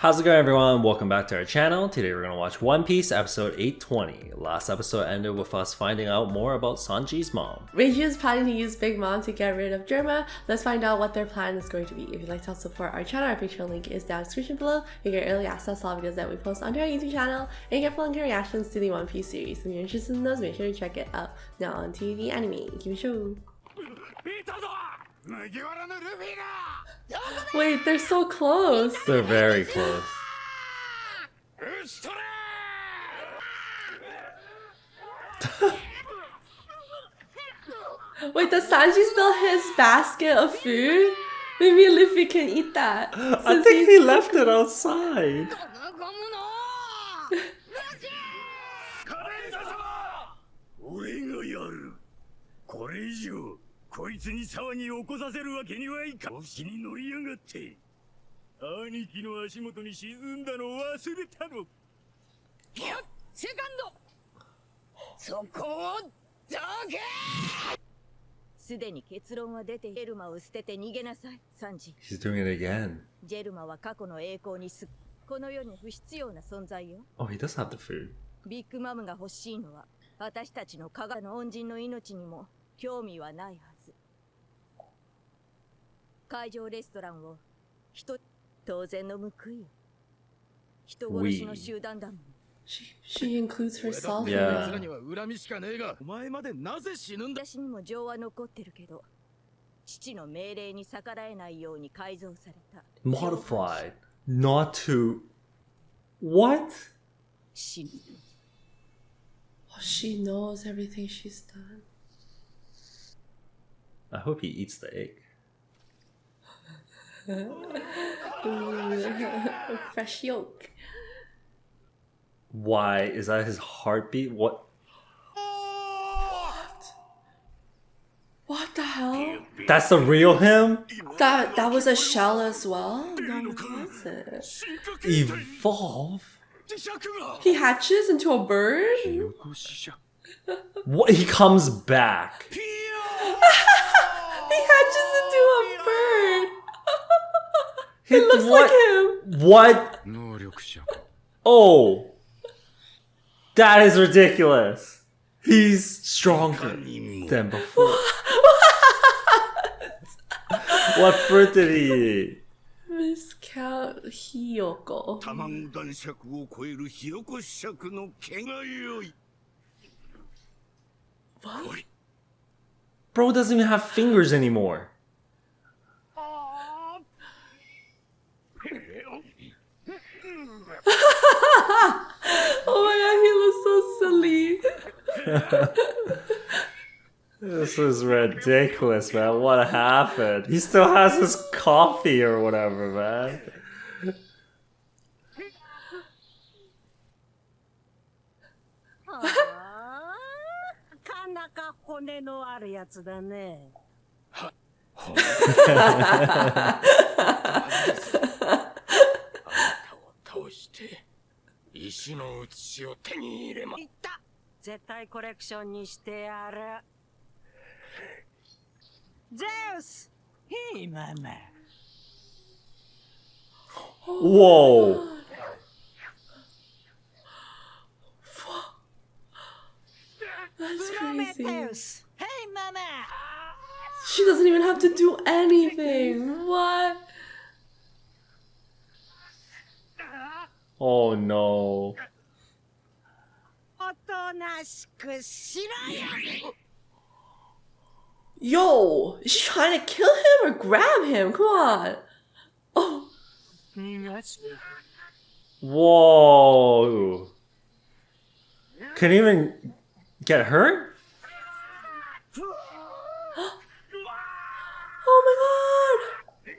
How's it going, everyone? Welcome back to our channel. Today we're going to watch One Piece episode 820. Last episode ended with us finding out more about Sanji's mom. Reiji is planning to use Big Mom to get rid of Germa. Let's find out what their plan is going to be. If you'd like to help support our channel, our Patreon link is down in the description below. You get early access to all videos that we post onto our YouTube channel, and you get full reactions to the One Piece series. If you're interested in those, make sure to check it out. Now on to the anime. Give it a show. Wait, they're so close. They're very close. Wait, does Sanji still his basket of food? Maybe Luffy can eat that. I think he left it outside. He's doing it again. Oh, he does have the food. ビッグマムが欲しいのは私たちの加賀の恩人の命にも興味はないはず。会場レストランを当然の報いよ。人殺しの集団だもん。She includes herself Yeah. in it. 私にも情は残ってるけど、父の命令に逆らえないように改造された。Modified. Not to... What? She knows everything she's done. I hope he eats the egg. Fresh yolk. Why? Is that his heartbeat? What? What the hell? That's the real him? That was a shell as well? No, it wasn't. Evolve? He hatches into a bird? What? He comes back. He hatches into a bird. It looks like him. What? Oh. That is ridiculous. He's stronger than before. What fruit did he eat? Miscount Hiyoko. What? Bro doesn't even have fingers anymore. Oh my god, he looks so silly. This is ridiculous, man. What happened? He still has his coffee or whatever, man. Whoa. That's crazy. She doesn't even have to do anything. What? Oh no. Yo, is she trying to kill him or grab him? Come on. Oh. Whoa. Can he even get hurt? Oh my god.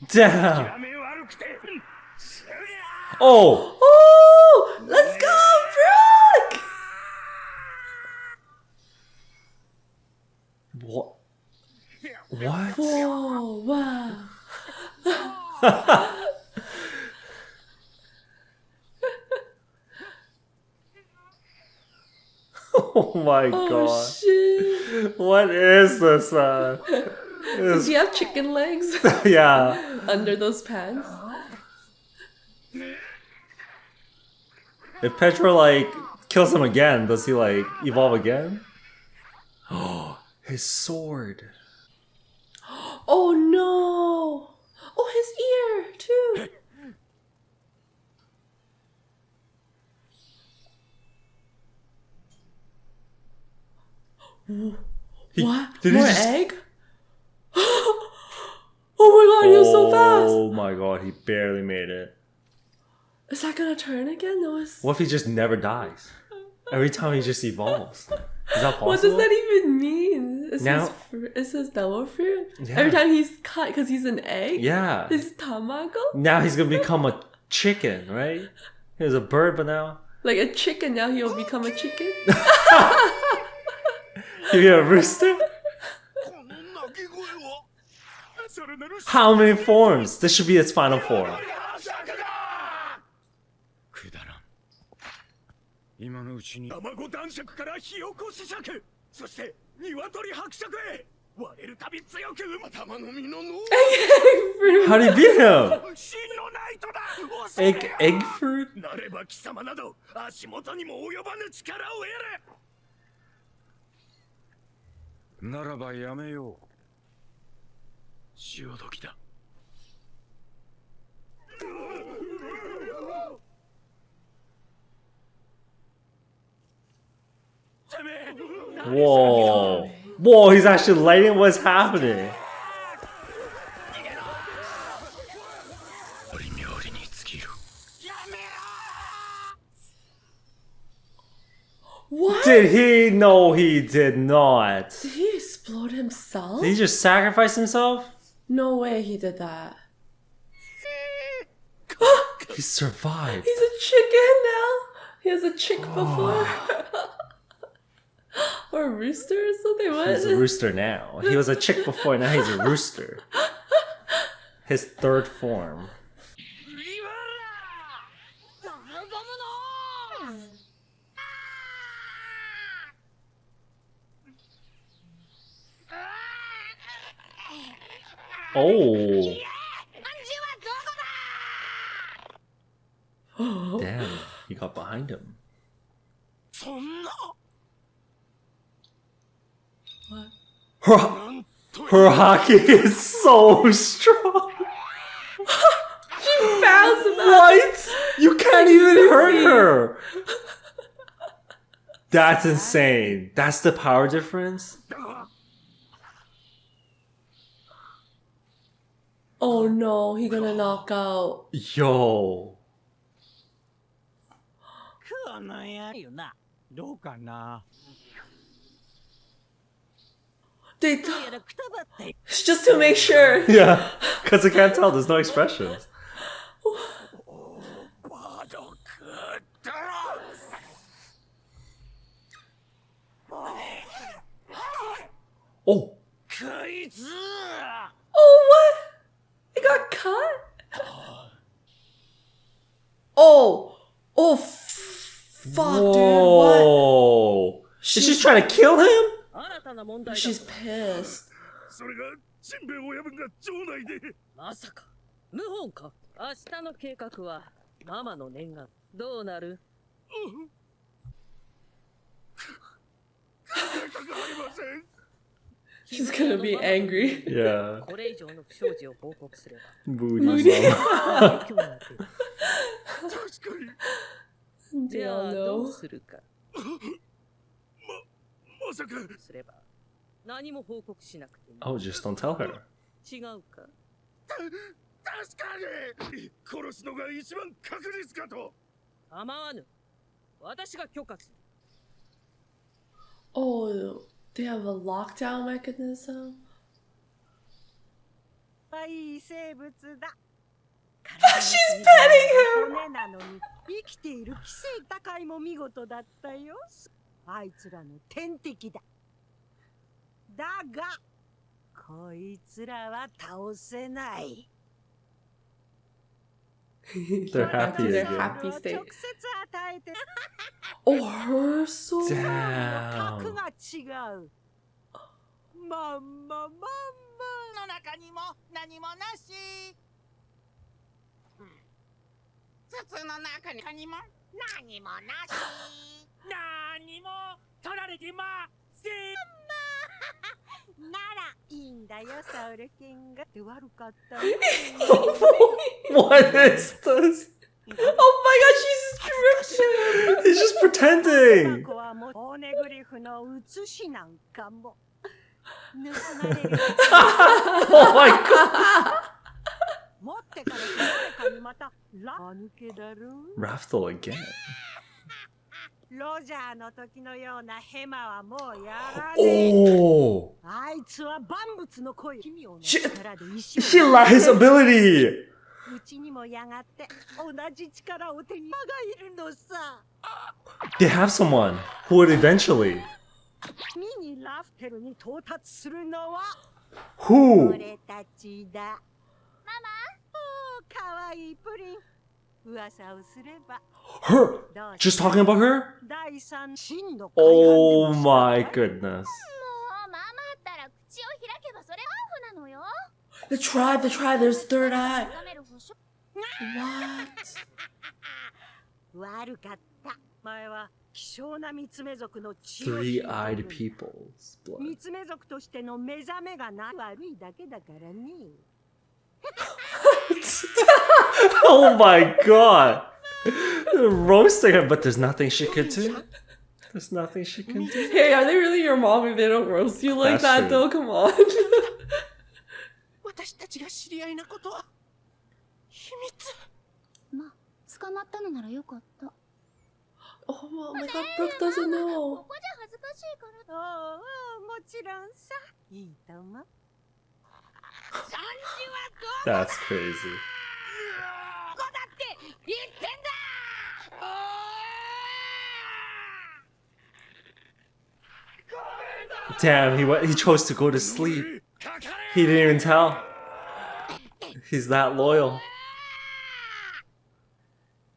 Damn. Oh. Oh, let's go, Brook. What? What? Whoa, wow. Oh my Oh god. shit. What is this, man? Does he have chicken legs Yeah. under those pants? If Petra like kills him again, does he like evolve again? Oh, his sword. Oh no! Oh, his ear too. What? Did More he just... egg? Oh my god, he was so fast! Oh my god, he barely made it. Is that gonna turn again? That was... What if he just never dies? Every time he just evolves. Is that possible? What does that even mean? Is Now- his devil fruit? Yeah. Every time he's cut because he's an egg? Yeah. He's tamago? Now he's gonna become a chicken, right? He was a bird, but now... Like a chicken, now he'll become a chicken? You're a rooster? How many forms? This should be its final form. くだらん今のうちに卵男爵から火起こし爵そして鶏伯爵へ割れるたび強く頭の実の脳 How do you beat him? 真のナイトだ Egg fruit? なれば貴様など足元にも及ばぬ力を得るならばやめよう潮時だ Whoa. Whoa, he's actually lighting. What's happening? What? Did he? No, he did not. Did he explode himself? Did he just sacrifice himself? No way he did that. He survived. He's a chicken now. He was a chick before. Or a rooster or something. What? He's a rooster now. He was a chick before, now he's a rooster. His third form. Oh. Damn, he got behind him. Her, her hockey is so strong. She bounced him out. What? You can't even hurt her. That's insane. That's the power difference? Oh no, he gonna knock out. Yo. このやよなどうかな They どうやらくたばって just to make sure. Yeah, because I can't tell. There's no expressions. Oh. Oh what? He got cut? Oh. Oh fuck, dude. What? Whoa. Is she trying to kill him? 新たな問題だ She's pissed. それがジンベエ親分が城内でまさか謀反か明日の計画はママの念願どうなる She's gonna be angry. Yeah. これ以上の不祥事を報告すれば Moody. 影響が出る確かに じ They ゃ all あど know. うするかまさかすれば何も報告しなくていい Oh, just don't tell her. 違うか確かに殺すのが一番確実かと構わぬ私が許可する Oh, they have a lockdown mechanism? いい生物だ She's petting him! 骨なのに生きている奇跡高いも見事だったよあいつらの天敵だだがこいつらは倒せない They're happy They're again. happy 直 state. 接与えて Oh, her sword? 格 Damn. が違うまんまの中にも何もなし筒の中にも何もなし。何も取られてません。ならいいんだよ、サウル犬が。って悪かった。What is this? Oh my god, she's scripted! He's just pretending! こはもうポネグリフの写しなんかも盗まれる。Oh my god! 持ってから誰かにまたラ抜けだろ。Raftel again. ロジャーの時のようなヘマはもうやらねえ。Oh! あいつは万物の声。奇妙な She 力で石を。 She lied his ability! うちにもやがて同じ力を手に魔がいるのさ。They have someone who would eventually. ミニラフテルに到達するのは Who? 俺たちだ。ママ。おー、かわいいプリン。噂をすれば。Her! Just talking about her? 第三真の Oh my goodness. もうママったら口を開けばそれハーフなのよ。 The tribe, there's third eye. 冷める保証 What? 悪かった。前は希少なミツメ族の血を引いてる Three-eyed people's ミ blood. ツメ族としての目覚めがな悪いだけだからね。Oh my god! Roasting her, but there's nothing she could do. There's nothing she can do. Hey, are they really your mom if they don't roast you like That's that true. though? Come on. 私たちが知り合いなことは秘密。まあ捕まったのならよかった。 Oh my god, Brook doesn't こ know. こじゃ恥ずかしいから。おうおう、もちろんさ。いいと思う。サンジはど That's crazy. こだって言ってんだ。 Damn, he chose to go to sleep. He didn't even tell. He's that loyal.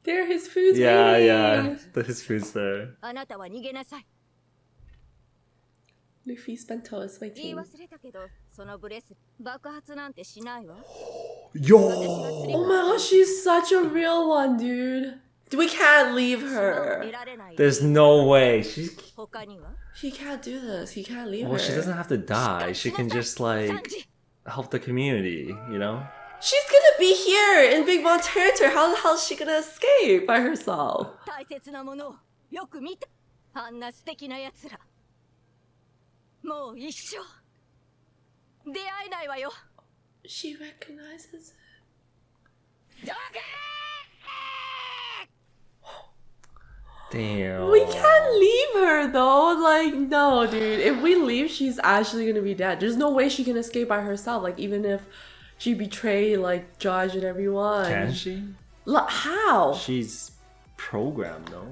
There, his food's Yeah, waiting. yeah. His food's there. あなたは逃げなさい。 Luffy's bento is 言い waiting. 忘れたけど、そのブレス爆発なんてしないわ。 Yo! Oh my gosh, she's such a real one, dude. We can't leave 得 her. られない。 There's no way. She's. 他には He can't do this. He can't leave Well, she her. doesn't have to die. She can just, like, サンジ help the community, you know? She's gonna be here in Big Mom territory. How the hell is she gonna escape by herself? 大切なものをよく見て。あんな素敵な奴ら。もう一生出会えないわよ。 She recognizes it. Damn. We can't leave her though. Like, no, dude. If we leave, she's actually gonna be dead. There's no way she can escape by herself. Like, even if she betrayed, like, Judge and everyone. Can she? How? She's programmed, no?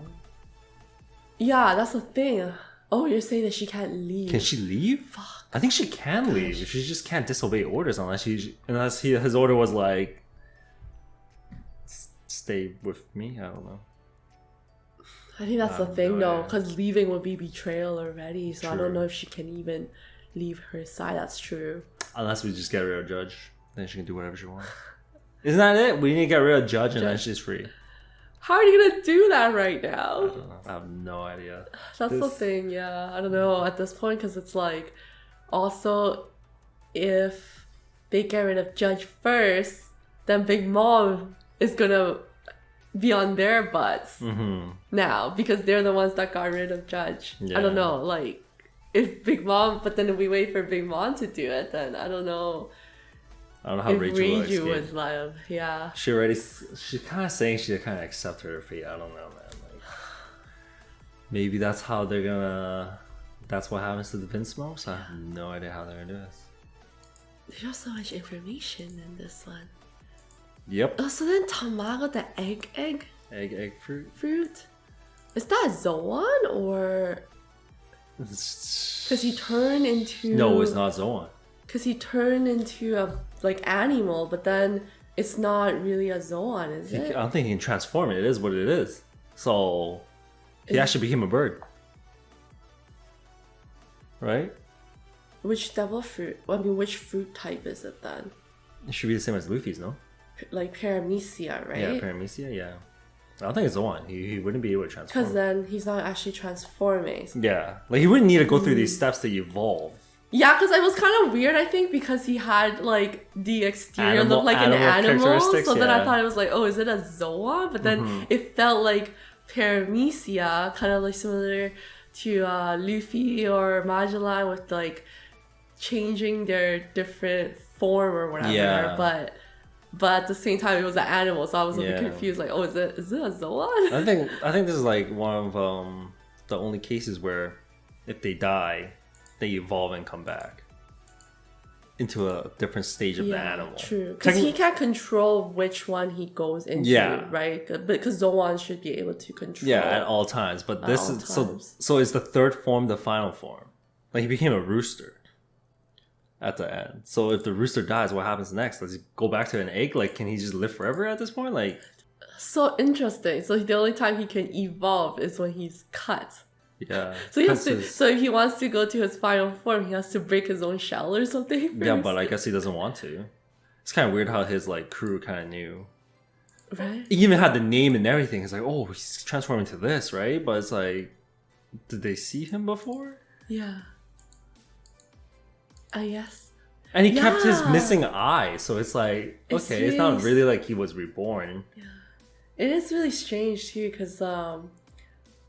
Yeah, that's the thing. Oh, you're saying that she can't leave. Can she leave? Fuck. I think she can leave. She just can't disobey orders unless his order was like, stay with me. I don't know. I think that's the No thing, though, idea. because leaving would be betrayal already. So I don't True. know if she can even leave her side. That's true. Unless we just get rid of Judge, then she can do whatever she wants. Isn't that it? We need to get rid of Judge and then she's free. How are you gonna do that right I now? don't know. I have no idea. That's the This- thing, yeah. I don't know at this point, because it's like, also, if they get rid of Judge first, then Big Mom is gonna be on their butts now, because they're the ones that got rid of Judge. I Yeah. don't know, like, if Big Mom, but then if we wait for Big Mom to do it, then I don't know I don't know how if Rachel will Reiju would escape. live. Yeah. She's kind of saying she kind of accept her fate. I don't know, man. Like, maybe that's how they're gonna. That's what happens to the Vinsmokes. I have no idea how they're gonna do this. There's just so much information in this one. Yep. Oh, so then Tamago, the egg Egg fruit. fruit, is that Zoan or because he turned into? No, it's not Zoan. Because he turned into a like animal, but then it's not really a Zoan, is I it? don't think he can transform it. It is what it is. So he actually became a bird, right? Which devil fruit? I mean, which fruit type is it then? It should be the same as Luffy's, no? Like Paramecia, right? Yeah, Paramecia. Yeah. I don't think it's Zoan. He wouldn't be able to transform. Because then he's not actually transforming. Yeah, like he wouldn't need to go through these steps to evolve. Yeah, because it was kind of weird, I think, because he had like the exterior look like an animal. characteristics, So then I yeah. thought it was like, oh, is it a Zoan? But then it felt like Paramecia, kind of like similar to Luffy or Magellan with like changing their different form or whatever. Yeah. But at the same time, it was an animal, so I was a bit Yeah. confused. Like, oh, is it a Zoan? I think this is like one of the only cases where if they die, they evolve and come back into a different stage of the animal. True. Because he can't control which one he goes into, Yeah. right? Because Zoan should be able to control. Yeah, at all times. But At this all is times. so is the third form the final form? Like he became a rooster at the end. So if the rooster dies, what happens next? Does he go back to an egg? Like can he just live forever at this point? Like So interesting. So the only time he can evolve is when he's cut. yeah. So he has Cuts to. his- So if he wants to go to his final form, he has to break his own shell or something. yeah, first. but I guess he doesn't want to. It's kind of weird how his like crew kind of knew. Right. He even had the name and everything. It's like, oh, he's transforming to this, right? But it's like, did they see him before? Yeah. I guess. And he kept his Yeah. missing eye, so it's like, It's okay, it's not really- really like he was reborn. It is really strange too, because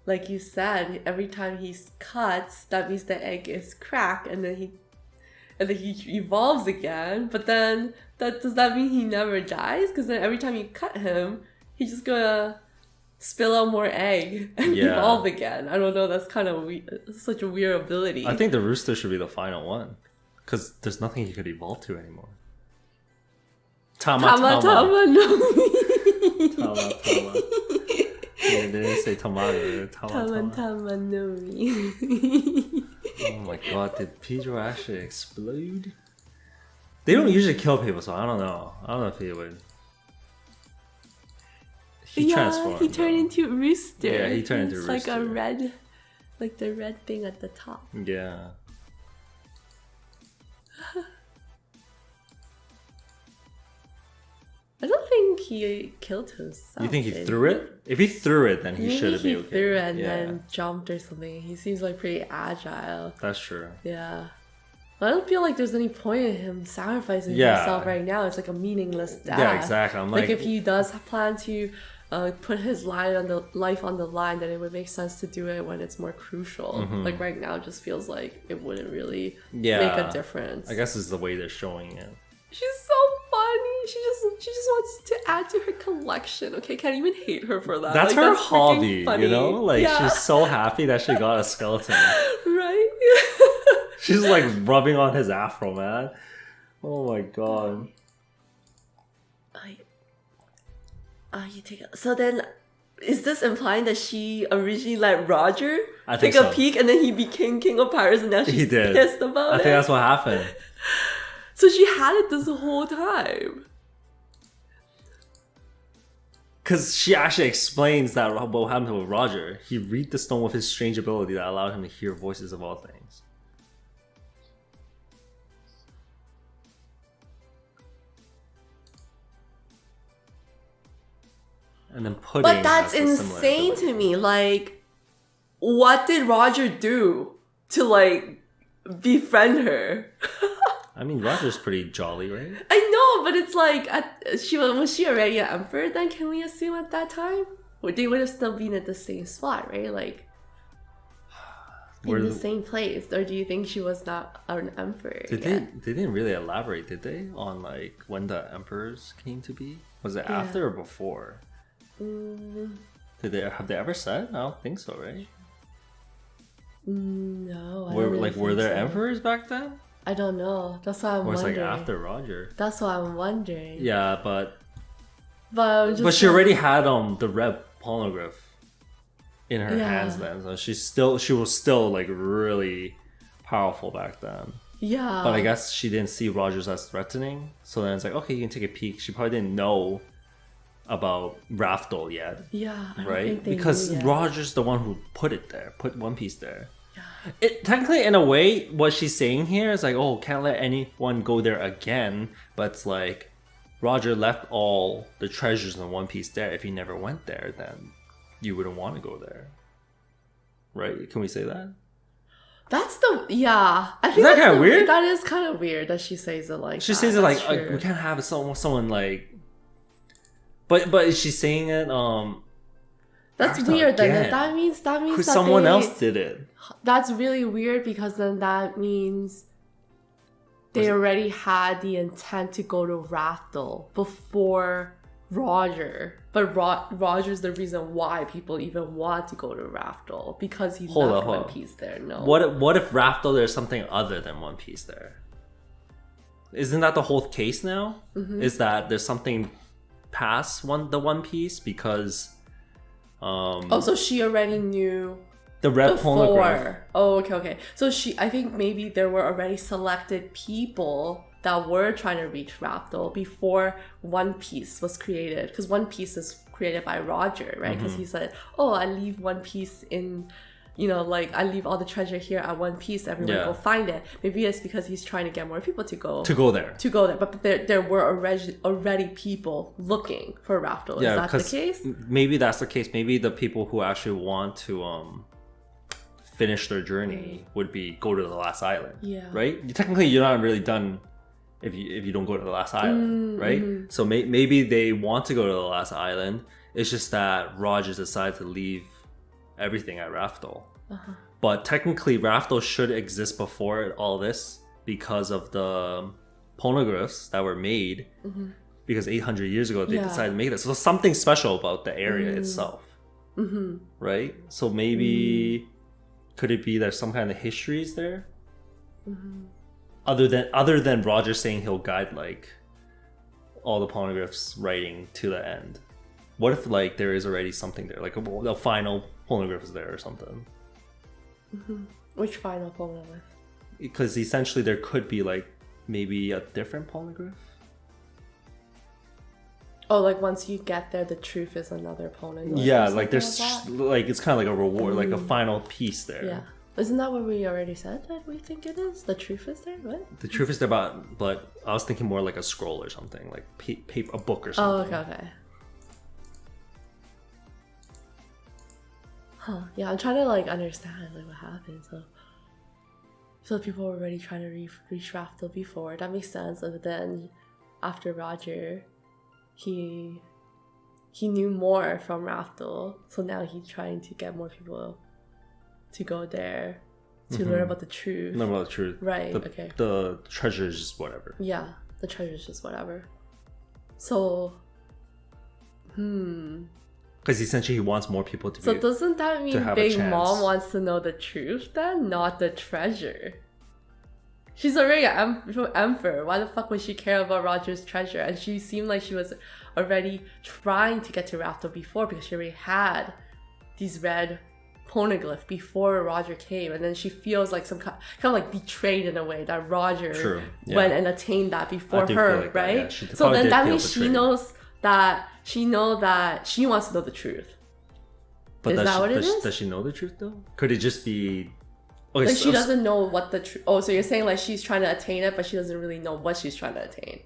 like you said, every time he's cut, that means the egg is cracked, and then he evolves again. But then does that mean he never dies? Because then every time you cut him, he's just gonna spill out more egg and Yeah. evolve again. I don't know. That's kind of such a weird ability. I think the rooster should be the final one, because there's nothing he could evolve to anymore. Tama. Tama no. Tama. Yeah, they didn't say tomato. Tama no mi. Oh my god, did Pedro actually explode? They don't usually kill people, so I don't know. I don't know if he would. He transformed. He turned though. into a rooster. Yeah, he turned into a It's like a rooster. red, like the red thing at the top. Yeah. I don't think he killed himself. You think he did threw it? If he threw it, then he Maybe should have been he okay. threw it and yeah, then jumped or something. He seems like pretty agile. that's true. Yeah. But I don't feel like there's any point in him sacrificing Yeah. himself right now. It's like a meaningless death. Yeah, exactly. I'm like, Like if he does plan to put his life on the line, then it would make sense to do it when it's more crucial. Like right now, it just feels like it wouldn't really yeah, make a difference. I guess it's the way they're showing it. She's so funny. She just wants to add to her collection. Okay, can't even hate her for that. That's Like, her freaking hobby, funny. you know? Like Yeah. she's so happy that she got a skeleton. Right? She's like rubbing on his afro, man. Oh my god. You take it. So then, is this implying that she originally let Roger I take think a so. peek and then he became king of pirates and now she's He did. pissed about I it? think that's what happened. So she had it this whole time. Because she actually explains that what happened with Roger. He read the stone with his strange ability that allowed him to hear voices of all things. And then Pudding But that's has a similar insane ability. to me. Like, what did Roger do to, like, befriend her? I mean, Roger's pretty jolly, right? I know, but it's like, was she already an emperor then, can we assume at that time? Or they would have still been at the same spot, right? Like, Where in the the- same place. Or do you think she was not an emperor Did yet? they didn't really elaborate, did they, on like when the emperors came to be? Was it Yeah. after or before? Mm, Have they ever said? I don't think so, right? no, I Were don't really were think there so. emperors back then? I don't know. That's what I'm Or it's like wondering. after Roger? That's what I'm wondering. Yeah, but But, I'm just she like- already had the red poneglyph in her Yeah. hands then, so she was still like really powerful back then. Yeah. But I guess she didn't see Rogers as threatening, so then it's like, okay, you can take a peek. She probably didn't know about Raftel yet, Yeah. I don't right? think they Because knew yet. Roger's the one who put it there, put One Piece there. It technically, in a way, what she's saying here is like, oh, can't let anyone go there again. But it's like, Roger left all the treasures in One Piece there. If he never went there, then you wouldn't want to go there, right? Can we say that? That's the I think Is that that's kind of weird? That is kind of weird that she says it like. She that. says it That's like true. we can't have someone like. But is she saying it? That's Raftel weird. Then again. that means that Someone else did it. That's really weird because then that means they already had the intent to go to Raftel before Roger. But Roger's the reason why people even want to go to Raftel because he left One Piece there. No. What if Raftel there's something other than One Piece there? Isn't that the whole case now? Mm-hmm. Is that there's something past the One Piece because so she already knew the red poneglyph. before. Oh, okay. So I think maybe there were already selected people that were trying to reach Raftel before One Piece was created. Because One Piece is created by Roger, right? Because he said, oh, I leave One Piece in, like I leave all the treasure here at One Piece. Everyone go find it. Maybe it's because he's trying to get more people to go there. But there were already people looking for Raftel. Is that the case? Maybe that's the case. Maybe the people who actually want to finish their journey would go to the last island. Yeah. Right? Technically, you're not really done if you don't go to the last island, right? So maybe they want to go to the last island. It's just that Roger decided to leave everything at Raftel. But technically, Raftel should exist before all this because of the poneglyphs that were made. Because 800 years ago, they decided to make this. So something special about the area itself, right? So maybe could it be there's some kind of histories there? Other than Roger saying he'll guide like all the poneglyphs writing to the end. What if like there is already something there, like the final poneglyph is there or something? Which final poneglyph? Because essentially there could be like maybe a different poneglyph. Oh, like once you get there, the truth is another poneglyph. Yeah, like there's like it's kind of like a reward, like a final piece there. Yeah. Isn't that what we already said that we think it is? The truth is there? What? The truth is there, but I was thinking more like a scroll or something, like a book or something. Oh, okay. Huh. Yeah, I'm trying to like understand like what happened. So people were already trying to reach Raftel before. That makes sense. But then after Roger, he knew more from Raftel. So now he's trying to get more people to go there to learn about the truth. Learn about the truth. Right, okay. The treasure is just whatever. Yeah, the treasure is just whatever. So, Because essentially he wants more people to So doesn't that mean Big Mom wants to know the truth then? Not the treasure. She's already an emperor. Why the fuck would she care about Roger's treasure? And she seemed like she was already trying to get to Raftel before because she already had these red poneglyph before Roger came, and then she feels like some kind of like betrayed in a way that Roger went and attained that before her, like right? That, yeah. So then that means she knows that she wants to know the truth. But is that what it is? Does she know the truth though? Could it just be like she doesn't know what the truth? Oh, so you're saying like she's trying to attain it, but she doesn't really know what she's trying to attain.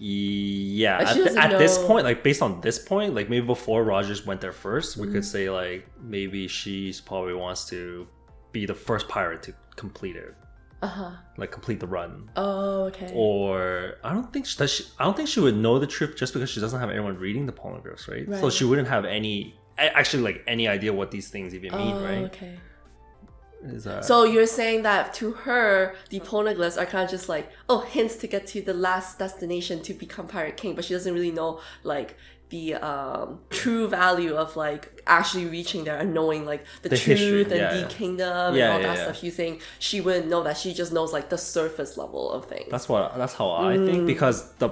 Yeah, like at this point, like based on this point, like maybe before Rogers went there first, we could say like maybe she's probably wants to be the first pirate to complete it, like complete the run. Oh, okay. Or I don't think she would know the truth just because she doesn't have anyone reading the poneglyphs, right? So she wouldn't have any idea what these things even mean, right? Okay. So you're saying that to her, the poneglyphs are kind of just like, hints to get to the last destination to become Pirate King, but she doesn't really know like the true value of like actually reaching there and knowing like the truth history, and the kingdom and all that stuff. You think she wouldn't know that? She just knows like the surface level of things. That's how I think, because the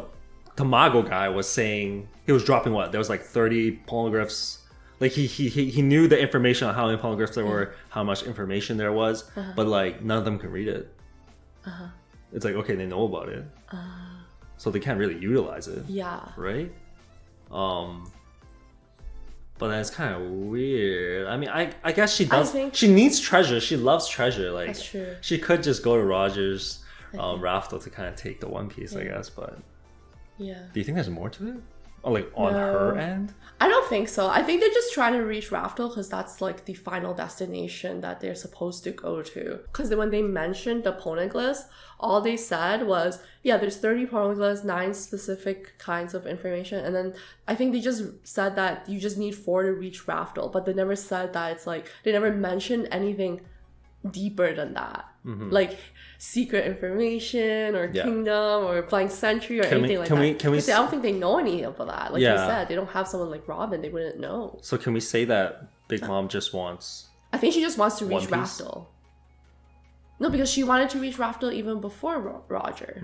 Tamago guy was saying he was dropping there was like 30 poneglyphs. Like he knew the information on how many poneglyphs there were, how much information there was, but like none of them can read it. It's like, okay, they know about it, so they can't really utilize it. Yeah. Right. But then it's kind of weird. I mean, I guess she does. She needs treasure. She loves treasure. Like that's true. She could just go to Roger's Raftel to kind of take the One Piece, I guess, but. Yeah. Do you think there's more to it? Or like on her end? I don't think so. I think they're just trying to reach Raftel because that's like the final destination that they're supposed to go to. Because when they mentioned the poneglyphs, all they said was, yeah, there's 30 poneglyphs, 9 specific kinds of information. And then I think they just said that you just need 4 to reach Raftel. But they never said that it's like, they never mentioned anything deeper than that. Like secret information or kingdom or flying century or anything like that. I don't think they know any of that. Like you said, they don't have someone like Robin. They wouldn't know. So can we say that Big Mom just wants... I think she just wants to reach Raftel. No, because she wanted to reach Raftel even before Roger.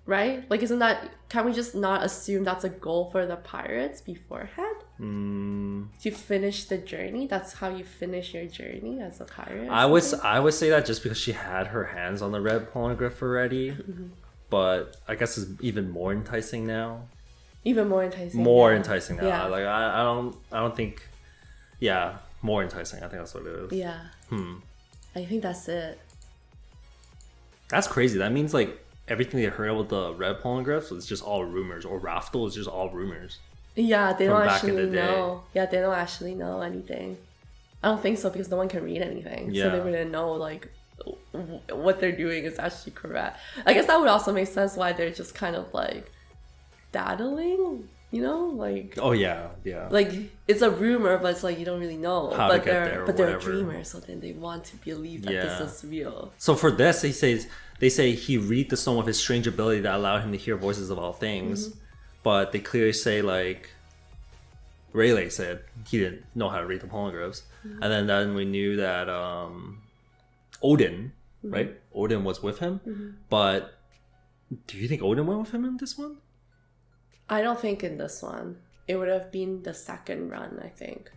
Right? Like, isn't that... Can we just not assume that's a goal for the pirates beforehand? To finish the journey? That's how you finish your journey as a pirate? I would say that just because she had her hands on the red poneglyph already. But I guess it's even more enticing now. Even more enticing. Enticing now. Yeah. Like I don't think... Yeah, more enticing. I think that's what it is. Yeah. I think that's it. That's crazy. That means like everything they heard about the red poneglyphs was just all rumors, or Raftel is just all rumors. Yeah, they don't actually know. Yeah, they don't actually know anything. I don't think so because no one can read anything. So they wouldn't know like what they're doing is actually correct. I guess that would also make sense why they're just kind of like daddling, you know? Like oh yeah. Like it's a rumor, but it's like you don't really know. How but to get there, they're dreamers, so then they want to believe that this is real. So for this, they say he read the stone with his strange ability that allowed him to hear voices of all things. But they clearly say like Rayleigh said he didn't know how to read the poneglyphs. And then we knew that Odin, right? Odin was with him. But do you think Odin went with him in this one? I don't think in this one. It would have been the second run, I think.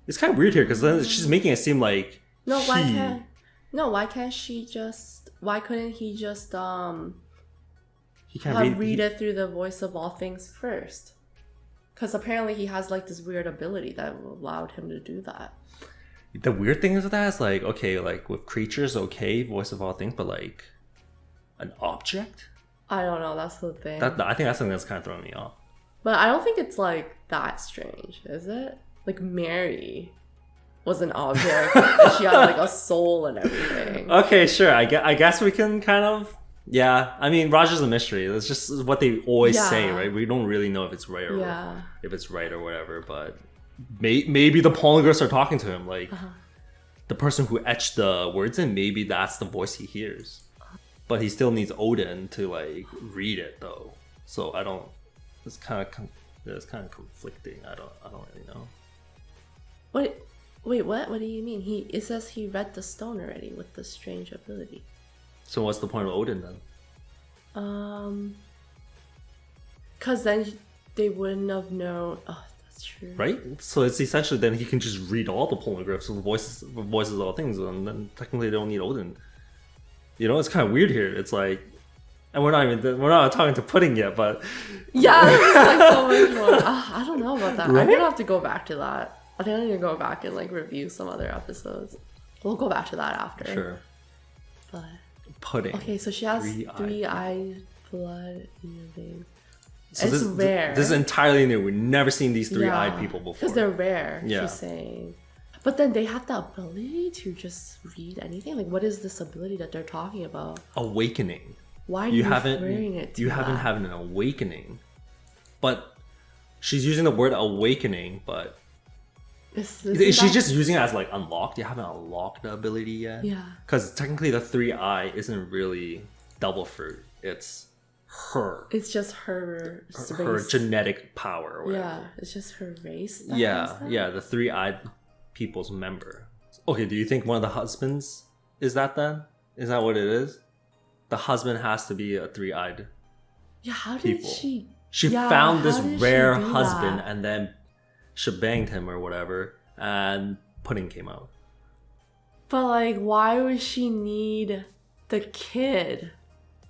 It's kind of weird here because then she's making it seem like why couldn't he just he can't read it through the voice of all things first? Because apparently he has like this weird ability that allowed him to do that. The weird thing is with that is like, okay, like with creatures, okay, voice of all things, but like an object? I don't know, that's the thing. I think that's something that's kind of throwing me off. But I don't think it's like that strange, is it? Like Mary was an object and she had like a soul and everything. Okay, sure. I guess we can kind of... Yeah, I mean, Roger's a mystery. That's just what they always say, right? We don't really know if it's right or if it's right or whatever. But maybe the poneglyphs are talking to him, like the person who etched the words in. Maybe that's the voice he hears, but he still needs Odin to like read it, though. So I don't. It's kind of conflicting. I don't really know. Wait, what? What do you mean? It says he read the stone already with the strange ability. So what's the point of Odin then? Cause then they wouldn't have known. Oh, that's true. Right? So it's essentially then he can just read all the poneglyphs with voices of all things, and then technically they don't need Odin. You know, it's kind of weird here. It's like, and we're not talking to Pudding yet, but yeah, there's like so much more. I don't know about that. Right? I'm gonna have to go back to that. I think I need to go back and like review some other episodes. We'll go back to that after. Sure. But Pudding. Okay, so she has three-eyed blood in her veins. So it's rare. This is entirely new. We've never seen these three-eyed people before. Because they're rare, she's saying. But then they have the ability to just read anything? Like, what is this ability that they're talking about? Awakening. Why are you referring it to You haven't had an awakening. But she's using the word awakening, but... She's just using it as like unlocked. You haven't unlocked the ability yet. Yeah. Because technically the 3-eye isn't really double fruit. It's her. It's just her genetic power or whatever. Yeah, it's just her race. Yeah, the 3-eyed people's member. Okay, do you think one of the husbands is that then? Is that what it is? The husband has to be a 3-eyed. Yeah, how did she? She found this rare husband and then shebanged him or whatever, and Pudding came out. But like, why would she need the kid?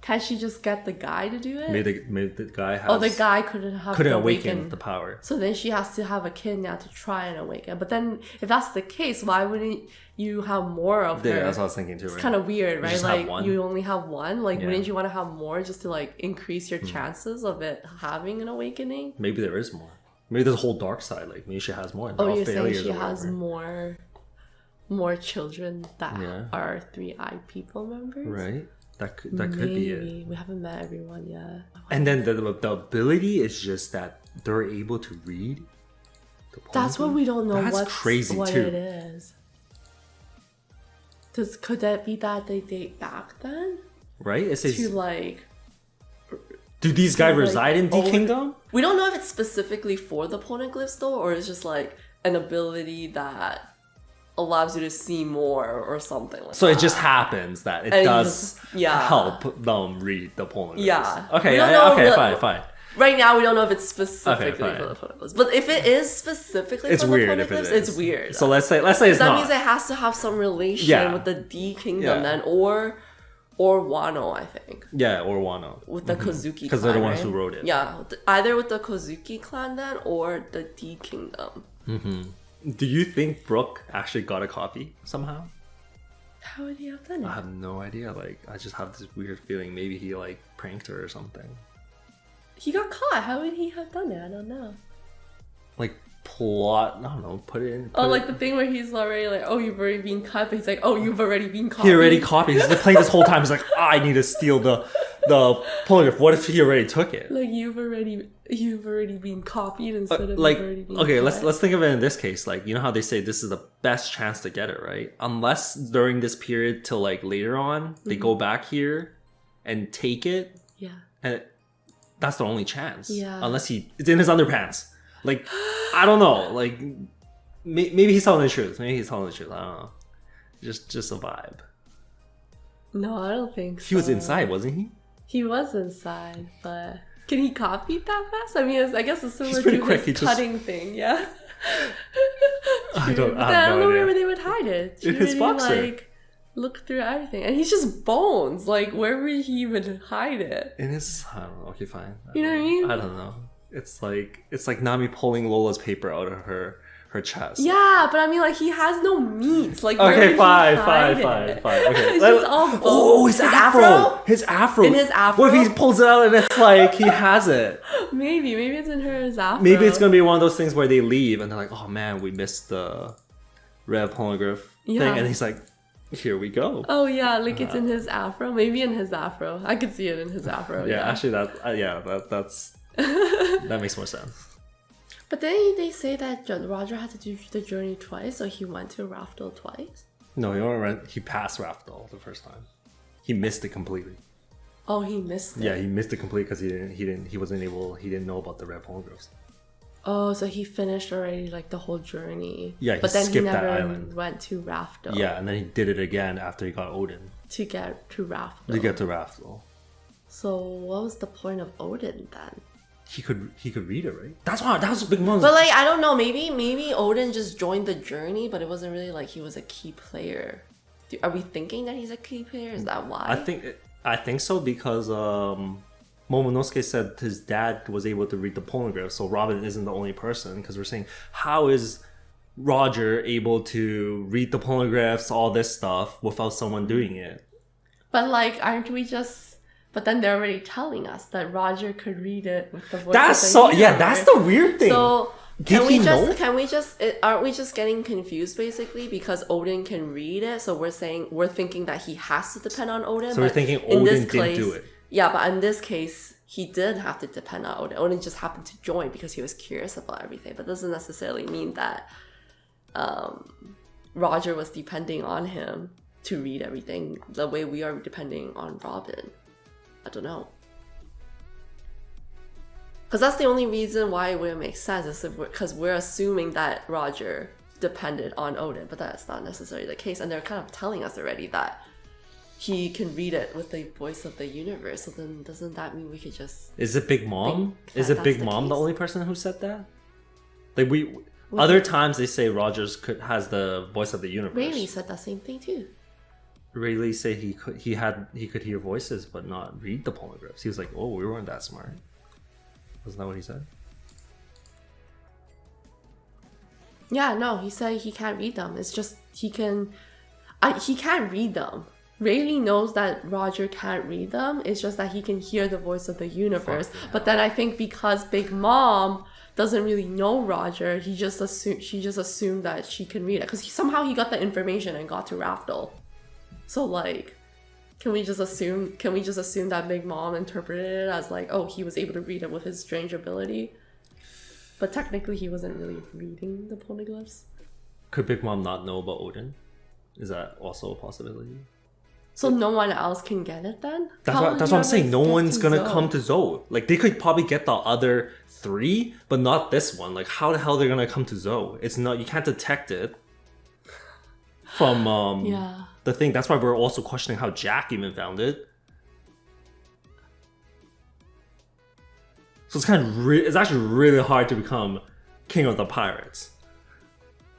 Can she just get the guy to do it? Maybe the guy has... Oh, the guy couldn't awaken the power. So then she has to have a kid now to try and awaken. But then, if that's the case, why wouldn't you have more of her? Yeah, that's what I was thinking too. It's kind of weird, right? Like, you only have one. Like, Yeah. wouldn't you want to have more just to, like, increase your chances of it having an awakening? Maybe there is more. Maybe there's a whole dark side. Like, maybe she has more. Oh, you're saying she has more children that are 3-eyed people members? Right? That could be it. We haven't met everyone yet. And then the ability is just that they're able to read. That's what we don't know. That's crazy what too. It is. Could that be that they date back then? Right? It says, to like. Do these guys reside in like, D Kingdom? We don't know if it's specifically for the poneglyphs though, or it's just like an ability that allows you to see more or something like that. So it just happens that it does help them read the poneglyphs. Yeah. Okay, fine. Right now, we don't know if it's specifically for the poneglyphs. But if it is specifically for the poneglyphs, it's weird. So let's say it's that not. Means it has to have some relation with the D Kingdom then, or Wano, I think. Yeah, or Wano. With the Kozuki clan, because they're the ones who wrote it. Yeah, either with the Kozuki clan then, or the D Kingdom. Do you think Brook actually got a copy somehow? How would he have done it? I have no idea. Like, I just have this weird feeling. Maybe he like pranked her or something. He got caught. How would he have done it? I don't know. Like plot. I don't know. Put it in. The thing where he's already like, oh, you've already been caught. But he's like, oh, you've already been caught. He already copied. He's playing this whole time. He's like, I need to steal the polygraph. What if he already took it? Like you've already been copied instead of like, you've already been okay, caught. let's think of it in this case. Like, you know how they say this is the best chance to get it, right? Unless during this period till like later on they go back here and take it. Yeah. And that's the only chance. Yeah. Unless it's in his underpants. Like, I don't know. Like, maybe he's telling the truth. I don't know. Just a vibe. No, I don't think so. He was inside, wasn't he? He was inside, but can he copy that fast? I mean, I guess it's similar pretty to quick. his cutting thing, yeah. I don't know where they would hide it. In his boxer. Like, look through everything, and he's just bones. Like, where would he even hide it? In his, I don't know. Okay, fine. You know what I mean? I don't know. It's like Nami pulling Lola's paper out of her chest. Yeah, but I mean, like, he has no meat. Like, okay, fine. Okay, it's just all bones. Oh, his afro. His afro. In his afro. What if he pulls it out and it's like he has it? Maybe it's in his afro. Maybe it's gonna be one of those things where they leave and they're like, oh man, we missed the red poneglyph thing, and he's like, here we go. Oh yeah, like it's in his afro. Maybe in his afro. I could see it in his afro. Yeah, actually, that's that makes more sense. But then they say that Roger had to do the journey twice, so he went to Raftel twice. No, he passed Raftel the first time. He missed it completely. Oh, he missed it. Yeah, he missed it completely because he didn't know about the red poneglyphs. Oh, so he finished already like the whole journey. Yeah, but then he skipped never that island. went to Raftel. Yeah, and then he did it again after he got Odin. To get to Raftel. To get to Raftel. So what was the point of Odin then? He could read it, right? That was a big moment. But like, I don't know, maybe Odin just joined the journey, but it wasn't really like he was a key player. Are we thinking that he's a key player? Is that why? I think so because Momonosuke said his dad was able to read the poneglyph, so Robin isn't the only person, because we're saying, how is Roger able to read the poneglyphs, all this stuff, without someone doing it? But like, aren't we just... But then they're already telling us that Roger could read it with the voice that's the weird thing. So aren't we just getting confused basically because Odin can read it? So we're thinking that he has to depend on Odin. So we're thinking Odin didn't do it. Yeah, but in this case, he did have to depend on Odin. Odin just happened to join because he was curious about everything. But doesn't necessarily mean that Roger was depending on him to read everything the way we are depending on Robin. I don't know. Because that's the only reason why it wouldn't make sense, is because we're assuming that Roger depended on Odin, but that's not necessarily the case. And they're kind of telling us already that he can read it with the voice of the universe. So then doesn't that mean we could just... Is it Big Mom? Is it Big Mom the only person who said that? Like other times they say Rogers has the voice of the universe. Rayleigh said that same thing too. Rayleigh say he could hear voices but not read the poneglyphs. He was like, oh, we weren't that smart. Wasn't that what he said? Yeah, no, he said he can't read them. It's just he can't read them. Rayleigh knows that Roger can't read them. It's just that he can hear the voice of the universe. But then I think because Big Mom doesn't really know Roger, she just assumed that she can read it because somehow he got the information and got to Raftel. So like, can we just assume that Big Mom interpreted it as like, oh, he was able to read it with his strange ability, but technically he wasn't really reading the poneglyphs. Could Big Mom not know about Odin? Is that also a possibility? So no one else can get it then? That's what I'm saying. No one's gonna come to Zoe. Like they could probably get the other 3, but not this one. Like how the hell they're gonna come to Zoe? It's not. You can't detect it from the thing. That's why we're also questioning how Jack even found it. So it's kind of it's actually really hard to become king of the pirates.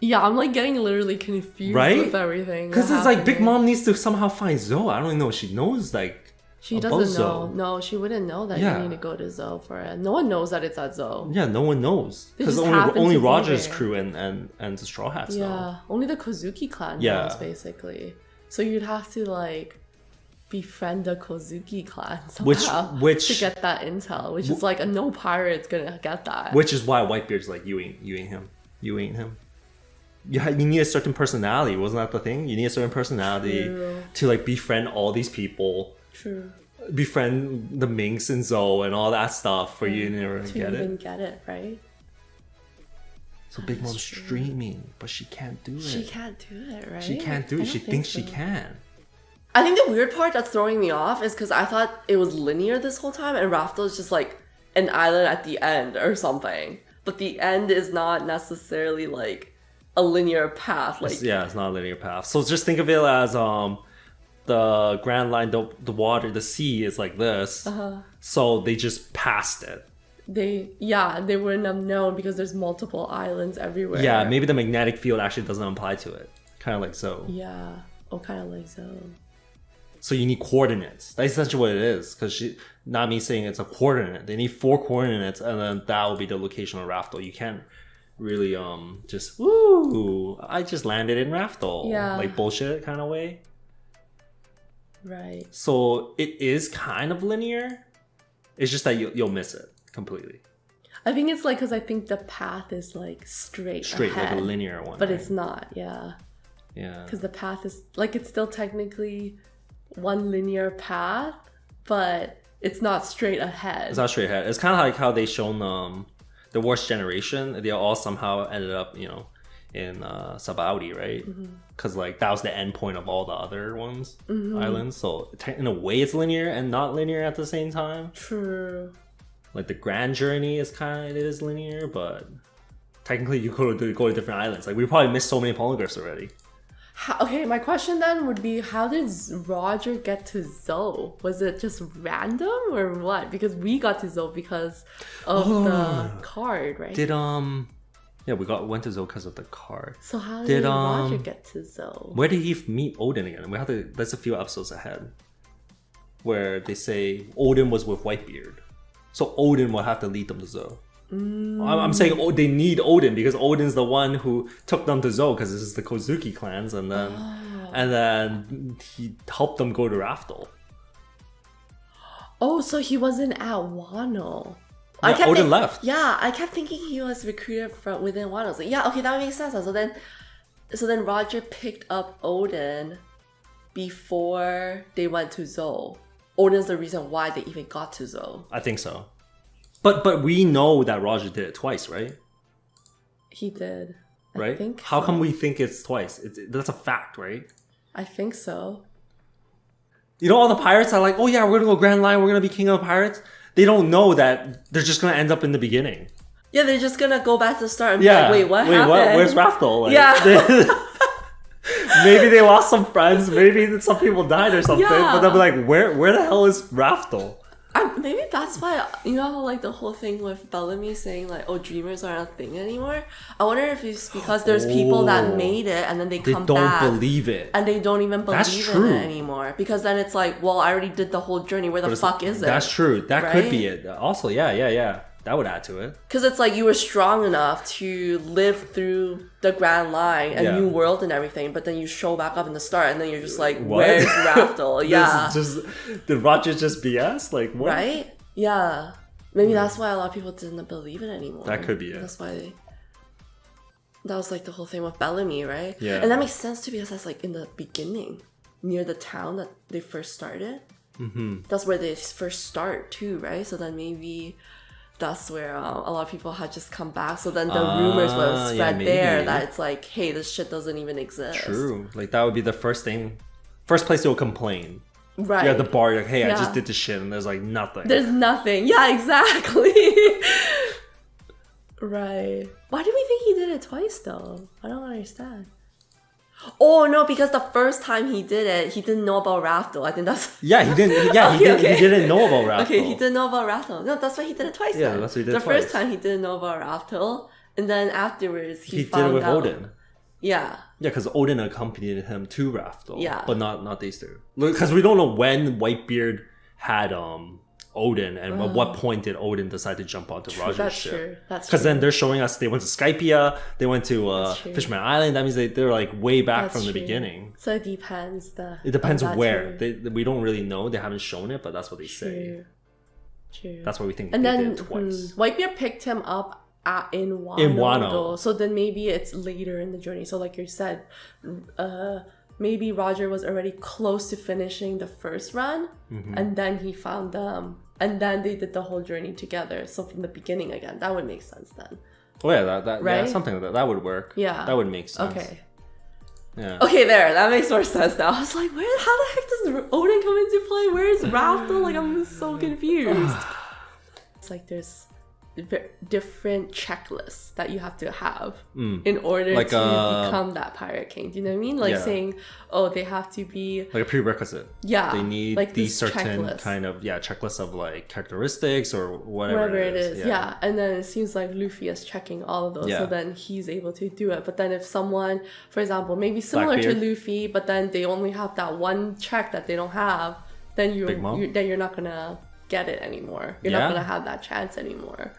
Yeah, I'm like getting literally confused with everything. Because it's like Big Mom needs to somehow find Zoe. I don't even know if she knows like she doesn't know. No, she wouldn't know that you need to go to Zoe for it. No one knows that it's at Zoe. Yeah, no one knows. Because only Roger's crew and the Straw Hats know. Yeah, only the Kozuki clan knows basically. So you'd have to like befriend the Kozuki clan somehow to get that intel, which is like no pirate's gonna get that. Which is why Whitebeard's like, you ain't him. You need a certain personality. Wasn't that the thing? You need a certain personality to like befriend all these people. True. Befriend the Minx and Zoe and all that stuff for you to even get it, right? So Big Mom's streaming, but she can't do it. She can't do it, right? She can't do it. She thinks she can. I think the weird part that's throwing me off is because I thought it was linear this whole time and Raftel is just like an island at the end or something. But the end is not necessarily like a linear path. Like it's not a linear path. So just think of it as the Grand Line, the water, the sea is like this. So they just passed it. They wouldn't have known because there's multiple islands everywhere. Yeah, maybe the magnetic field actually doesn't apply to it. Kind of like Zoe. Yeah. Oh, kind of like Zoe. So you need coordinates. That's essentially what it is. Because not me saying it's a coordinate. They need 4 coordinates, and then that will be the location of Raftel. You can't really just I just landed in Raftel. Like bullshit kind of way. Right. So it is kind of linear. It's just that you'll miss it completely. I think it's like because I think the path is like straight ahead, like a linear one, but it's not. Yeah. Because the path is like it's still technically one linear path, but it's not straight ahead. It's not straight ahead. It's kind of like how they shown the worst generation. They all somehow ended up, in Sabaudi, right? Because like that was the end point of all the other ones, islands. So in a way, it's linear and not linear at the same time. True. Like the grand journey is it is linear, but technically you go to different islands. Like we probably missed so many poneglyphs already. Okay, my question then would be, how did Roger get to Zoe? Was it just random or what? Because we got to Zoe because of the card, right? We went to Zoe because of the card. So how did Roger get to Zoe? Where did he meet Odin again? That's a few episodes ahead, where they say Odin was with Whitebeard, so Odin will have to lead them to Zoe. I'm saying they need Odin because Odin's the one who took them to Zoe because this is the Kozuki clans, and then he helped them go to Raftel. Oh, so he wasn't at Wano. Yeah, Odin left. Yeah, I kept thinking he was recruited from within Wano. So yeah, okay, that makes sense. So then Roger picked up Odin before they went to Zoe. Odin's the reason why they even got to Zoe. I think so. But we know that Roger did it twice, right? He did. Right? I think How come we think it's twice? That's a fact, right? I think so. All the pirates are like, oh yeah, we're gonna go Grand Line, we're gonna be king of the pirates. They don't know that they're just gonna end up in the beginning. Yeah, they're just gonna go back to the start and be like, wait, what happened? Where's Raftel? Like, yeah. Maybe they lost some friends, maybe some people died or something, but they'll be like, where the hell is Raftel? Maybe that's why, you know how like the whole thing with Bellamy saying like, oh, dreamers aren't a thing anymore? I wonder if it's because there's people that made it and then they come back. They don't believe it. And they don't even believe in it anymore. Because then it's like, well, I already did the whole journey. Where the fuck is it? That's true. That could be it. Also, yeah. That would add to it. Because it's like you were strong enough to live through the Grand Line and New World and everything, but then you show back up in the start and then you're just like, what? Where's Raftel? Yeah. Did Roger just BS? Like, what? Right? Yeah. Maybe that's why a lot of people didn't believe it anymore. That could be it. That's why that was like the whole thing with Bellamy, right? Yeah. And that makes sense too because that's like in the beginning, near the town that they first started. Mm-hmm. That's where they first start too, right? So then maybe that's where a lot of people had just come back. So then the rumors were spread there that it's like, hey, this shit doesn't even exist. True. Like that would be the first place they will complain. Right. Yeah, the bar, like, hey, I just did this shit and there's like nothing. There's nothing. Yeah, exactly. Right. Why do we think he did it twice though? I don't understand. Oh no, because the first time he did it, he didn't know about Raftel. I think that's he didn't. Yeah, he didn't know about Raftel. Okay, he didn't know about Raftel. No, that's why he did it twice. Yeah, then. that's why he did it twice. The first time he didn't know about Raftel, and then afterwards he did found it with out. Odin. Yeah. Yeah, because Odin accompanied him to Raftel. Yeah. But not these two. Because we don't know when Whitebeard had Odin and at what point did Odin decide to jump onto Roger's ship. True. That's true. Because then they're showing us they went to Skypia, they went to Fishman Island. That means they're like way back from the beginning. So it depends. It depends where. We don't really know. They haven't shown it, but that's what they say. True. That's what we think and they then, did twice. Whitebeard picked him up in Wano. In Wano. So then maybe it's later in the journey. So like you said, maybe Roger was already close to finishing the first run, and then he found them. And then they did the whole journey together. So from the beginning again, that would make sense then. Oh yeah, that right? Yeah, something like that. That would work. Yeah. That would make sense. Okay. Yeah. Okay, that makes more sense now. I was like, how the heck does Odin come into play? Where's Raftel? Like, I'm so confused. It's like there's different checklists that you have to have in order to become that pirate king. Do you know what I mean? Like saying, oh, they have to be like a prerequisite. Yeah, they need like these certain checklist. kind of checklist of like characteristics or whatever it is. Yeah, and then it seems like Luffy is checking all of those, so then he's able to do it. But then if someone, for example, maybe similar to Luffy, but then they only have that one check that they don't have, then you're not gonna get it anymore. You're not gonna have that chance anymore.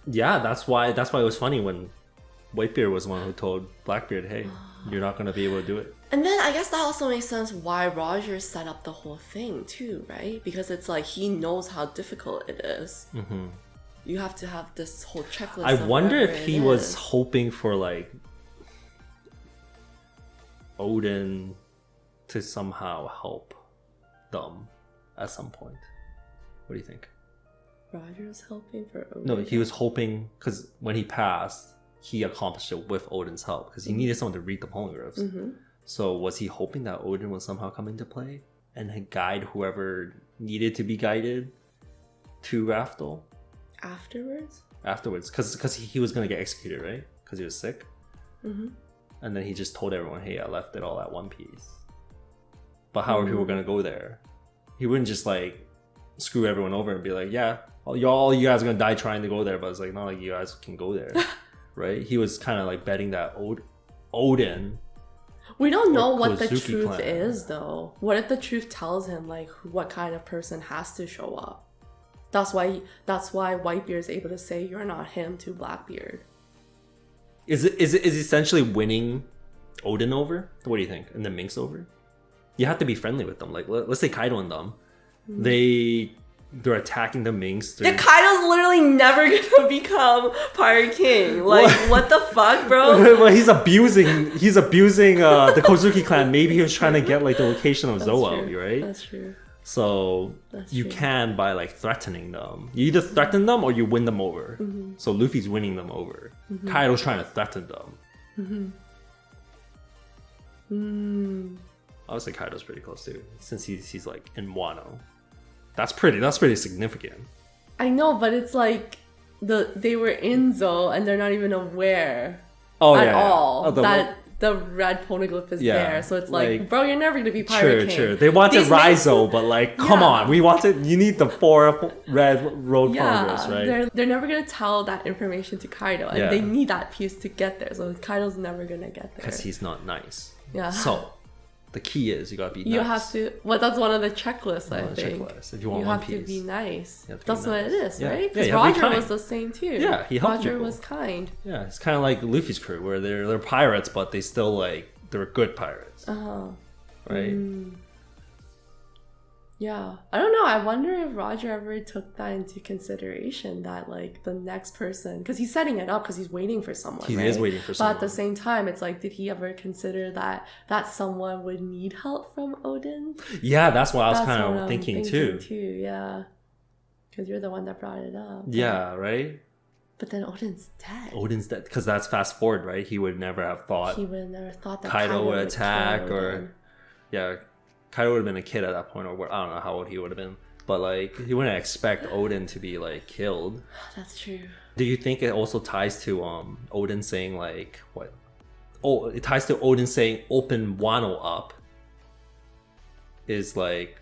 Yeah, that's why it was funny when Whitebeard was the one who told Blackbeard, hey, you're not gonna be able to do it. And then I guess that also makes sense why Roger set up the whole thing too, right? Because it's like he knows how difficult it is. You have to have this whole checklist. I wonder if he was hoping for like Odin to somehow help them at some point. What do you think? Roger's helping for Odin? No, he was hoping, because when he passed, he accomplished it with Odin's help, because he needed someone to read the poneglyphs. So was he hoping that Odin would somehow come into play and guide whoever needed to be guided to Raftel? Afterwards, because he was going to get executed, right? Because he was sick. And then he just told everyone, hey, I left it all at One Piece. But how are people going to go there? He wouldn't just like screw everyone over and be like, yeah, all you guys are gonna die trying to go there, but it's like not like you guys can go there. Right? He was kind of like betting that Odin. We don't know what the truth is though. What if the truth tells him like what kind of person has to show up? That's why Whitebeard is able to say you're not him to Blackbeard. Is essentially winning Odin over? What do you think? And then Minx over? You have to be friendly with them. Like let's say Kaido and them. They're attacking the Minx. Yeah, Kaido's literally never gonna become Pirate King. Like, what the fuck, bro? Well, he's abusing the Kozuki clan. Maybe he was trying to get like the location of Zoa, right? That's true. So you can by like threatening them. You either threaten them or you win them over. So Luffy's winning them over. Kaido's trying to threaten them. I would say Kaido's pretty close too, since he's like in Wano. That's pretty significant. I know, but it's like they were in Zo and they're not even aware at all that the red poneglyph is Yeah, there. So it's like, bro, you're never gonna be True, pirate king. true. They wanted Raizo, but like, come on, you need the 4 red road poneglyphs, right? They're never gonna tell that information to Kaido, and they need that piece to get there. So Kaido's never gonna get there because he's not nice. Yeah. So the key is you gotta be nice. You have to. Well, that's one of the checklists. I think. Checklist. If you want you One have Piece, to be nice. That's what it is, Yeah. right? Yeah, Because Roger was the same too. Yeah, he helped Roger people. was kind. Yeah, it's kind of like Luffy's crew, where they're pirates, but they still like they're good pirates, right? Yeah, I don't know. I wonder if Roger ever took that into consideration, that like the next person, because he's setting it up because he's waiting for someone. He right? is waiting for someone. But at the same time, it's like, did he ever consider that someone would need help from Odin? Yeah, that's what I was kind of thinking too. Yeah, because you're the one that brought it up. Yeah, right. But then Odin's dead. Odin's dead because that's fast forward, right? He would never have thought. He would have never thought that Kaido would attack, kill or Odin. yeah, Kaido would have been a kid at that point, or I don't know how old he would have been. But like, he wouldn't expect Odin to be like killed. That's true. Do you think it also ties to Odin saying like what? Oh, it ties to Odin saying open Wano up. Is like.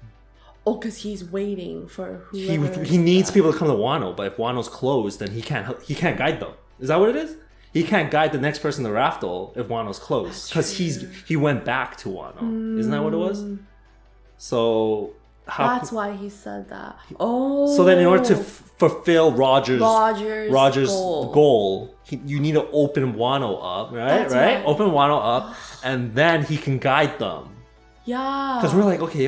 Oh, because he's waiting for whoever. He needs people to come to Wano, but if Wano's closed, then he can't guide them. Is that what it is? He can't guide the next person to Raftel if Wano's closed because he went back to Wano. Isn't that what it was? So that's why he said that. Oh. So then, in order to fulfill Roger's goal, you need to open Wano up, right? Right? Open Wano up, and then he can guide them. Yeah. Because we're like, okay,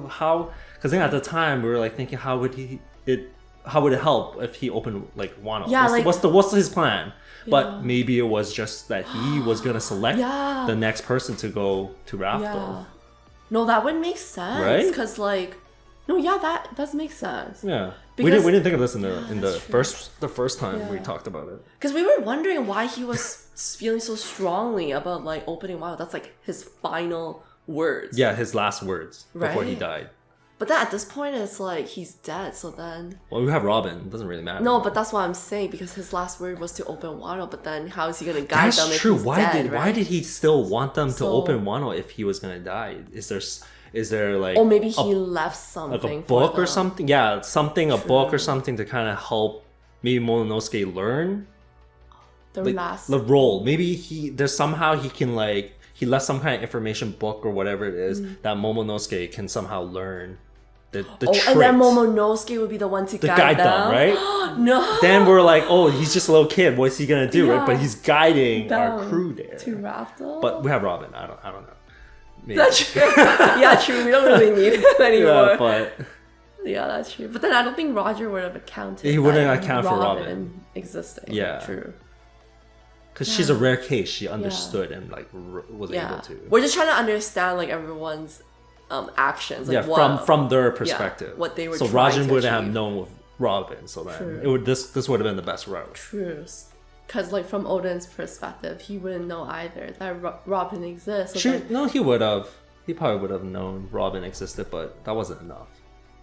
how? Because then at the time we were like thinking, how would it help if he opened like Wano? Yeah, what's his plan? Yeah. But maybe it was just that he was gonna select the next person to go to Raftel. Yeah. No, that would make sense, right? Because like, no, that does make sense. Yeah. We didn't think of this in the first time we talked about it. Because we were wondering why he was feeling so strongly about like opening Wano. That's like his final words. Yeah, his last words before he died. But then at this point, it's like he's dead. So then, well, we have Robin. It doesn't really matter. No, but that's what I'm saying, because his last word was to open Wano. But then, how is he gonna guide them? That's true. If he's dead, Why did he still want them to open Wano if he was gonna die? Is there like? Or maybe he left something, like a book or something. Yeah, a book or something to kind of help maybe Momonosuke learn the role. Maybe there's somehow he can like. He left some kind of information book or whatever it is that Momonosuke can somehow learn the trait. And then Momonosuke would be the one to guide them, right? No. Then we're like, oh, he's just a little kid. What's he gonna do, right? But he's guiding our crew there to Raftel. But we have Robin. I don't know. Maybe. That's true. Yeah, true. We don't really need him anymore. Yeah, but yeah, that's true. But then I don't think Roger would have accounted. He wouldn't account for Robin existing. Yeah, true. Because she's a rare case. She understood and like was able to. We're just trying to understand like everyone's actions. Like, from their perspective. What they were. So Rajan wouldn't have known with Robin. So then this would have been the best route. True. Because like from Odin's perspective, he wouldn't know either that Robin exists. So no, he would have. He probably would have known Robin existed, but that wasn't enough.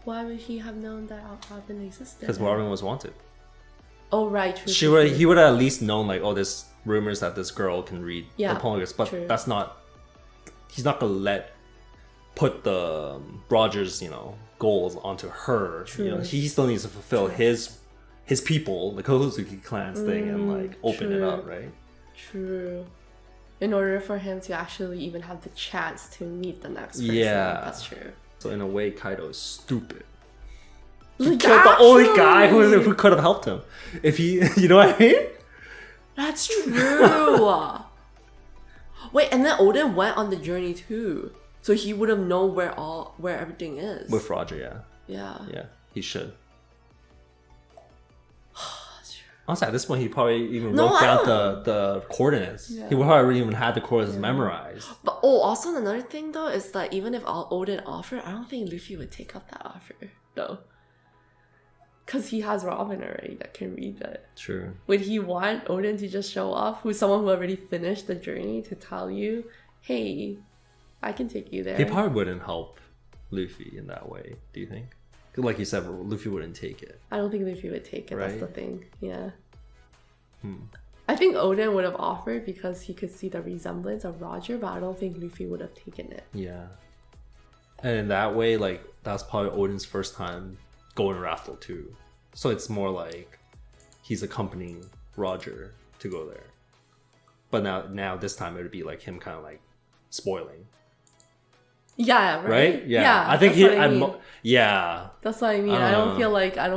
Why would he have known that Robin existed? Because Robin was wanted. Oh right, true. He would have at least known like, oh, there's rumors that this girl can read the poneglyphs, but that's not. He's not gonna put the Rogers, goals onto her. True. He still needs to fulfill his people, the Kozuki clan's thing, and like open it up, right? True. In order for him to actually even have the chance to meet the next person. Yeah, that's true. So in a way, Kaido is stupid. He killed the only guy who could have helped him. If he, you know what I mean? That's true. Wait, and then Odin went on the journey too, so he would have known where everything is. With Roger, yeah, he should. Honestly, at this point, he probably even wrote down the coordinates. Yeah. He would probably even had the coordinates memorized. But also another thing though is that even if Odin offered, I don't think Luffy would take up that offer though. Because he has Robin already that can read it. True. Would he want Odin to just show off, who's someone who already finished the journey, to tell you, hey, I can take you there? He probably wouldn't help Luffy in that way, do you think? Like you said, Luffy wouldn't take it. I don't think Luffy would take it, right? That's the thing, yeah. I think Oden would have offered because he could see the resemblance of Roger, but I don't think Luffy would have taken it. Yeah. And in that way, like, that's probably Oden's first time going to Raftel too. So it's more like he's accompanying Roger to go there. But now this time it would be like him kind of like spoiling. Yeah, right? Yeah. I think yeah. That's what I mean. I don't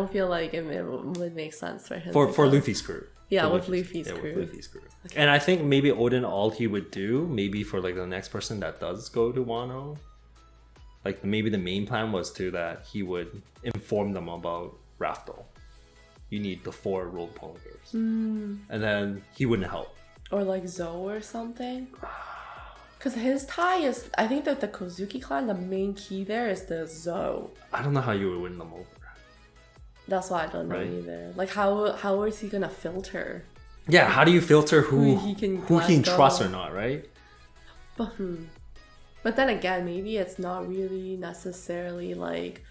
feel like it would make sense for him. For Luffy's crew. Yeah, with Luffy's crew. With Luffy's crew. Okay. And I think maybe Oden, all he would do, maybe for like the next person that does go to Wano, like maybe the main plan was that he would inform them about Raftel. You need the 4 rolled poneglyphs. And then he wouldn't help. Or like Zoe or something. Because his tie is, I think that the Kozuki clan, the main key there is the Zoe. I don't know how you would win them over. That's why I don't know either. Like how is he gonna filter? Yeah, how do you filter who he can trust or not, right? But then again, maybe it's not really necessarily like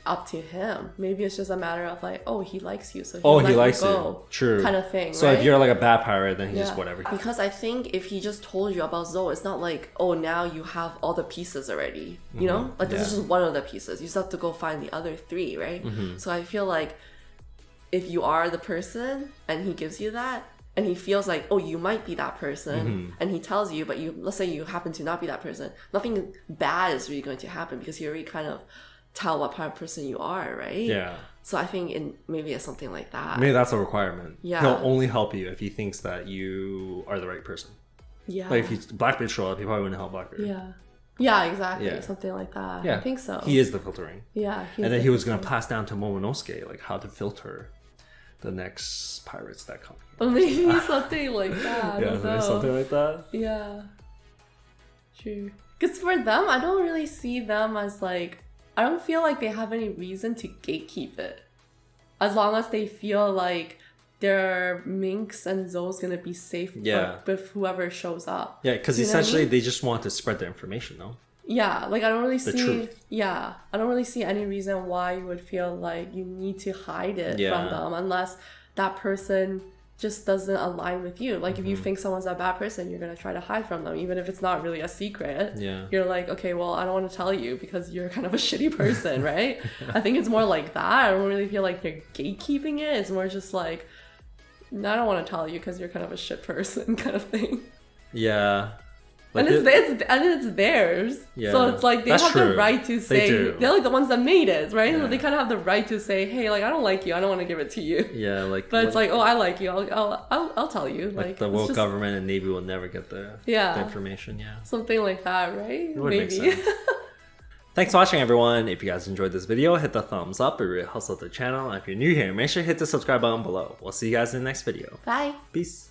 up to him. Maybe it's just a matter of like, oh, he likes you, so he likes you. True. Kind of thing. So right? if you're like a bad pirate, then he's just whatever. Because I think if he just told you about Zoe, it's not like, oh, now you have all the pieces already. You know, like this is just one of the pieces. You just have to go find the other 3, right? So I feel like if you are the person and he gives you that, and he feels like, oh, you might be that person, and he tells you, but let's say you happen to not be that person, nothing bad is really going to happen because he already kind of tell what kind of person you are, right? Yeah. So I think maybe it's something like that. Maybe that's a requirement. Yeah. He'll only help you if he thinks that you are the right person. Yeah. Like if he's Blackbeard show up, he probably wouldn't help Blackbeard. Yeah. Yeah, exactly. Yeah. Something like that. Yeah. I think so. He is the filtering. Yeah. And then he was going to pass down to Momonosuke, like how to filter the next pirates that come. Or maybe something like that. Yeah, maybe something like that. Yeah. True. Because for them, I don't really see them as like, I don't feel like they have any reason to gatekeep it. As long as they feel like their Minx and Zoe's gonna be safe with whoever shows up. Yeah, because essentially they just want to spread the information, though. Yeah, like I don't really see. Truth. Yeah, I don't really see any reason why you would feel like you need to hide it from them unless that person just doesn't align with you. Like if you think someone's a bad person, you're gonna try to hide from them, even if it's not really a secret. Yeah, you're like, okay, well, I don't want to tell you because you're kind of a shitty person, right? I think it's more like that. I don't really feel like they're gatekeeping it. It's more just like, no, I don't want to tell you because you're kind of a shit person, kind of thing. Yeah. Like and it's theirs. Yeah. So it's like they have the right to say they're like the ones that made it, right? Yeah. So they kind of have the right to say, hey, like I don't like you, I don't want to give it to you. Yeah, like but it's like, oh, I like you, I'll tell you. Like the world government and Navy will never get the information. Yeah. Something like that, right? It would make sense. Thanks for watching, everyone. If you guys enjoyed this video, hit the thumbs up. It really helps out the channel. And if you're new here, make sure to hit the subscribe button below. We'll see you guys in the next video. Bye. Peace.